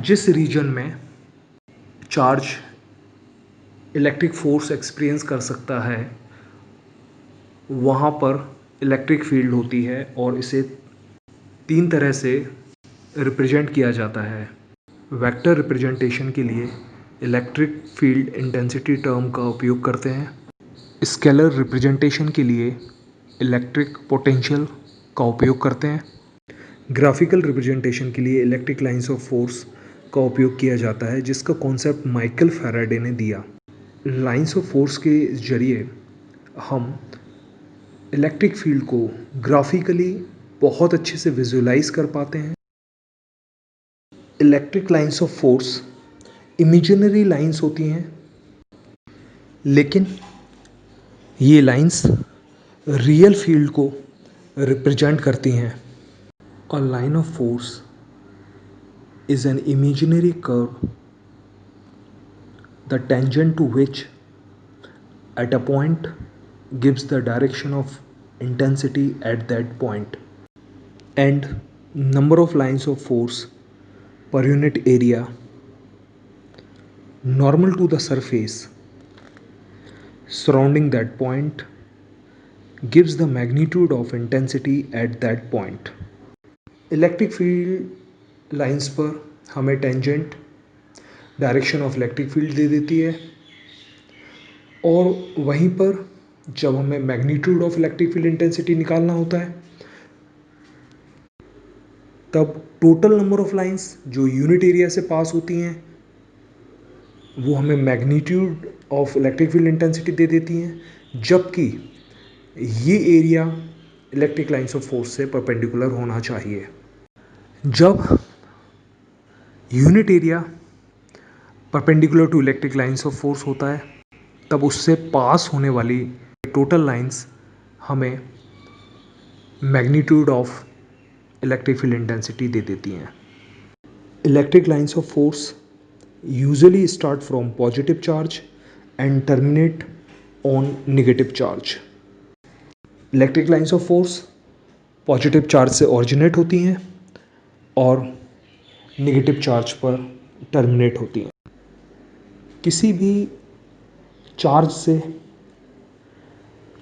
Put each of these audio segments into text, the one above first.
जिस रीजन में charge electric force experience कर सकता है वहाँ पर इलेक्ट्रिक फील्ड होती है और इसे तीन तरह से रिप्रेजेंट किया जाता है। वेक्टर रिप्रेजेंटेशन के लिए इलेक्ट्रिक फील्ड इंटेंसिटी टर्म का उपयोग करते हैं। स्केलर रिप्रेजेंटेशन के लिए इलेक्ट्रिक पोटेंशियल का उपयोग करते हैं। ग्राफिकल रिप्रेजेंटेशन के लिए इलेक्ट्रिक लाइंस ऑफ फोर्स का उपयोग किया जाता है, जिसका कॉन्सेप्ट माइकल फैराडे ने दिया। लाइंस ऑफ फोर्स के जरिए हम इलेक्ट्रिक फील्ड को ग्राफिकली बहुत अच्छे से विजुलाइज कर पाते हैं। Electric lines of force imaginary lines होती हैं, लेकिन ये लाइंस रियल फील्ड को रिप्रेजेंट करती हैं। A line of force is an imaginary curve, the tangent to which at a point gives the direction of intensity at that point, and number of lines of force per unit area normal to the surface surrounding that point gives the magnitude of intensity at that point. Electric field lines पर हमें tangent direction of electric field दे देती है, और वहीं पर जब हमें magnitude of electric field intensity निकालना होता है तब टोटल नंबर ऑफ लाइंस जो यूनिट एरिया से पास होती हैं वो हमें magnitude of electric field intensity दे देती हैं, जबकि ये area electric lines of force से परपेंडिकुलर होना चाहिए। जब unit area perpendicular to electric lines of force होता है तब उससे पास होने वाली टोटल लाइंस हमें magnitude of electric field intensity दे देती हैं। Electric lines of force usually start from positive charge and terminate on negative charge. Electric lines of force positive charge से ऑरिजिनेट होती हैं और नेगेटिव चार्ज पर टर्मिनेट होती हैं। किसी भी चार्ज से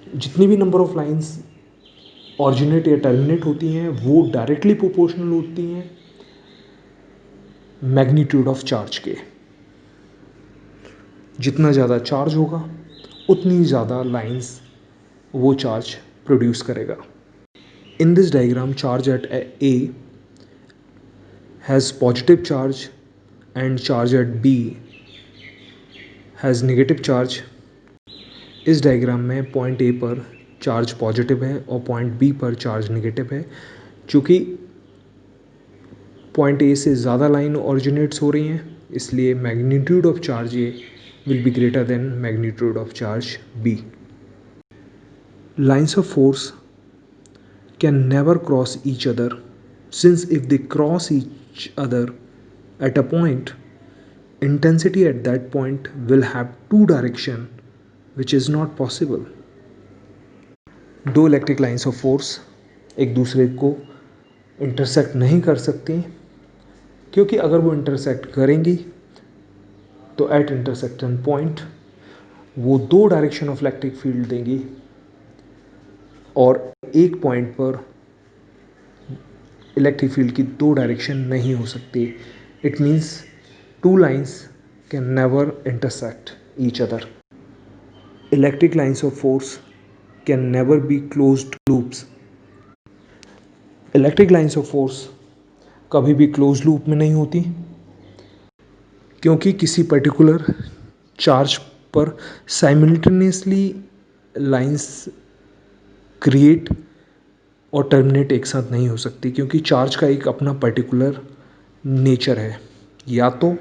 जितनी भी नंबर ऑफ लाइंस ऑरिजिनेट या टर्मिनेट होती हैं वो डायरेक्टली प्रोपोर्शनल होती हैं मैग्नीट्यूड ऑफ चार्ज के। जितना ज़्यादा चार्ज होगा उतनी ज़्यादा लाइंस वो चार्ज प्रोड्यूस करेगा। In this diagram charge at A has positive charge and charge at B has negative charge। इस डायग्राम में पॉइंट ए पर चार्ज पॉजिटिव है और पॉइंट बी पर चार्ज नेगेटिव है। चूँकि पॉइंट ए से ज़्यादा लाइन ऑरिजिनेट्स हो रही हैं इसलिए magnitude of charge A will be greater than magnitude of charge B. Lines of force can never cross each other, since if they cross each other at a point, intensity at that point will have two direction, which is not possible। दो electric lines of force एक दूसरे को intersect नहीं कर सकती, क्योंकि अगर वो इंटरसेक्ट करेंगी तो एट इंटरसेक्शन पॉइंट वो दो डायरेक्शन ऑफ इलेक्ट्रिक फील्ड देंगी और एक पॉइंट पर इलेक्ट्रिक फील्ड की दो डायरेक्शन नहीं हो सकती। It means two lines can never intersect each other. Electric lines of force can never be closed loops. Electric lines of force कभी भी क्लोज लूप में नहीं होती, क्योंकि किसी पर्टिकुलर चार्ज पर साइमल्टेनियसली लाइंस क्रिएट और टर्मिनेट एक साथ नहीं हो सकती, क्योंकि चार्ज का एक अपना पर्टिकुलर नेचर है, या तो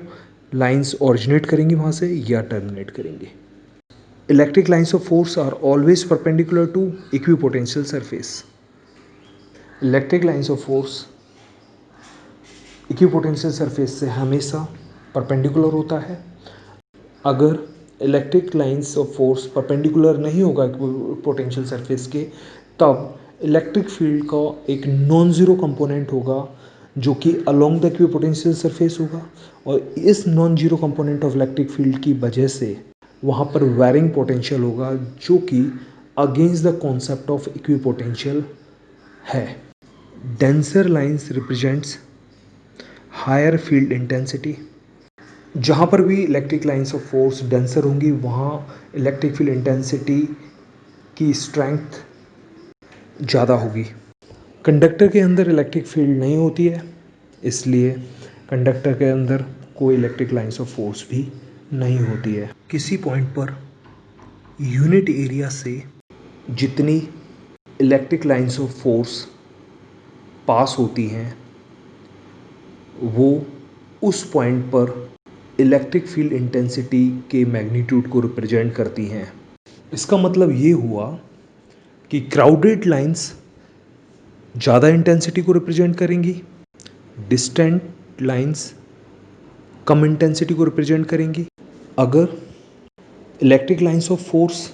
लाइंस ऑरिजिनेट करेंगी वहाँ से या टर्मिनेट करेंगी। Electric lines of force are always perpendicular to equipotential surface. Electric lines of force equipotential surface से हमेशा परपेंडिकुलर होता है। अगर electric lines of force perpendicular नहीं होगा इक्विपोटेंशियल सरफेस के, तब इलेक्ट्रिक फील्ड का एक नॉन ज़ीरो कंपोनेंट होगा जो कि अलोंग द इक्विपोटेंशियल सरफेस होगा, और इस non zero component of electric field की वजह से वहाँ पर वेरिंग पोटेंशियल होगा जो कि against the concept of equipotential है। Denser lines represents higher field intensity. जहाँ पर भी electric lines of force denser होंगी वहाँ इलेक्ट्रिक फील्ड इंटेंसिटी की स्ट्रेंथ ज़्यादा होगी। कंडक्टर के अंदर इलेक्ट्रिक फील्ड नहीं होती है, इसलिए कंडक्टर के अंदर कोई इलेक्ट्रिक लाइंस ऑफ फोर्स भी नहीं होती है। किसी पॉइंट पर यूनिट एरिया से जितनी electric lines of force pass होती हैं वो उस पॉइंट पर इलेक्ट्रिक फील्ड इंटेंसिटी के मैग्नीट्यूड को रिप्रेजेंट करती हैं। इसका मतलब ये हुआ कि क्राउडेड लाइंस ज़्यादा इंटेंसिटी को रिप्रेजेंट करेंगी, डिस्टेंट लाइंस कम इंटेंसिटी को रिप्रेजेंट करेंगी। अगर electric lines of force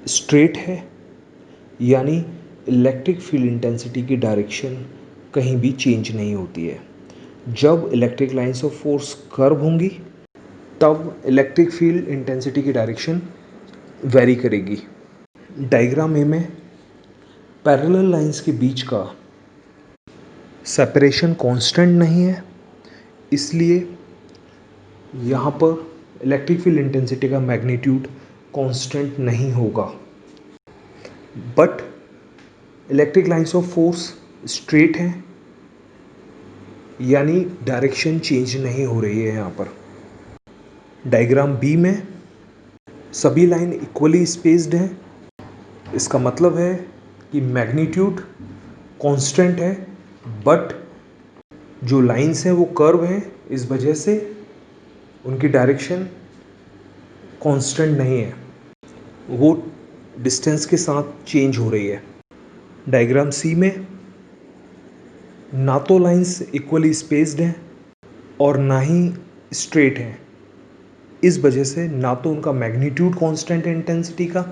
straight है यानी इलेक्ट्रिक फील्ड इंटेंसिटी की डायरेक्शन कहीं भी चेंज नहीं होती है। जब electric lines of force curve होंगी तब इलेक्ट्रिक फील्ड इंटेंसिटी की डायरेक्शन वेरी करेगी। डायग्राम ए में पैरेलल लाइंस के बीच का सेपरेशन कांस्टेंट नहीं है, इसलिए यहाँ पर इलेक्ट्रिक फील्ड इंटेंसिटी का मैग्नीट्यूड कांस्टेंट नहीं होगा। But electric lines of force straight हैं यानी डायरेक्शन चेंज नहीं हो रही है। यहाँ पर डायग्राम बी में सभी लाइन इक्वली स्पेस्ड हैं, इसका मतलब है कि मैग्नीट्यूड कांस्टेंट है, बट जो लाइंस हैं वो कर्व हैं, इस वजह से उनकी डायरेक्शन कांस्टेंट नहीं है, वो डिस्टेंस के साथ चेंज हो रही है। डायग्राम सी में ना तो लाइंस इक्वली स्पेस्ड हैं और ना ही स्ट्रेट हैं, इस वजह से ना तो उनका मैग्नीट्यूड कांस्टेंट है इंटेंसिटी का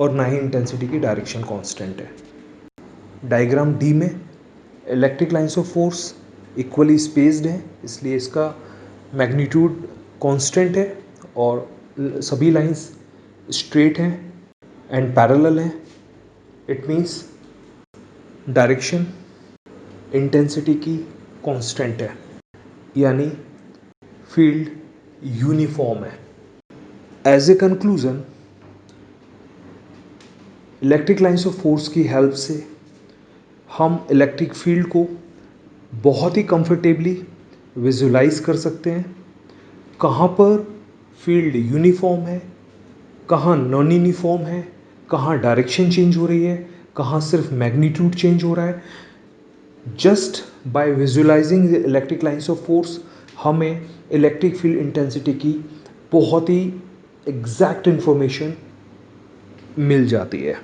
और ना ही इंटेंसिटी की डायरेक्शन कांस्टेंट है। डायग्राम डी में electric lines of force equally spaced है, इसलिए इसका मैग्नीट्यूड कांस्टेंट है और सभी लाइंस स्ट्रेट हैं एंड पैरेलल हैं। इट मीन्स डायरेक्शन इंटेंसिटी की कांस्टेंट है यानी फील्ड यूनिफॉर्म है। As a conclusion, electric lines of force की हेल्प से हम इलेक्ट्रिक फील्ड को बहुत ही कंफर्टेबली विजुलाइज कर सकते हैं। कहाँ पर फील्ड यूनिफॉर्म है, कहाँ नॉन यूनिफॉर्म है, कहाँ डायरेक्शन चेंज हो रही है, कहाँ सिर्फ मैग्नीट्यूड चेंज हो रहा है। Just by visualising electric lines of force हमें इलेक्ट्रिक फील्ड इंटेंसिटी की बहुत ही एग्जैक्ट इन्फॉर्मेशन मिल जाती है।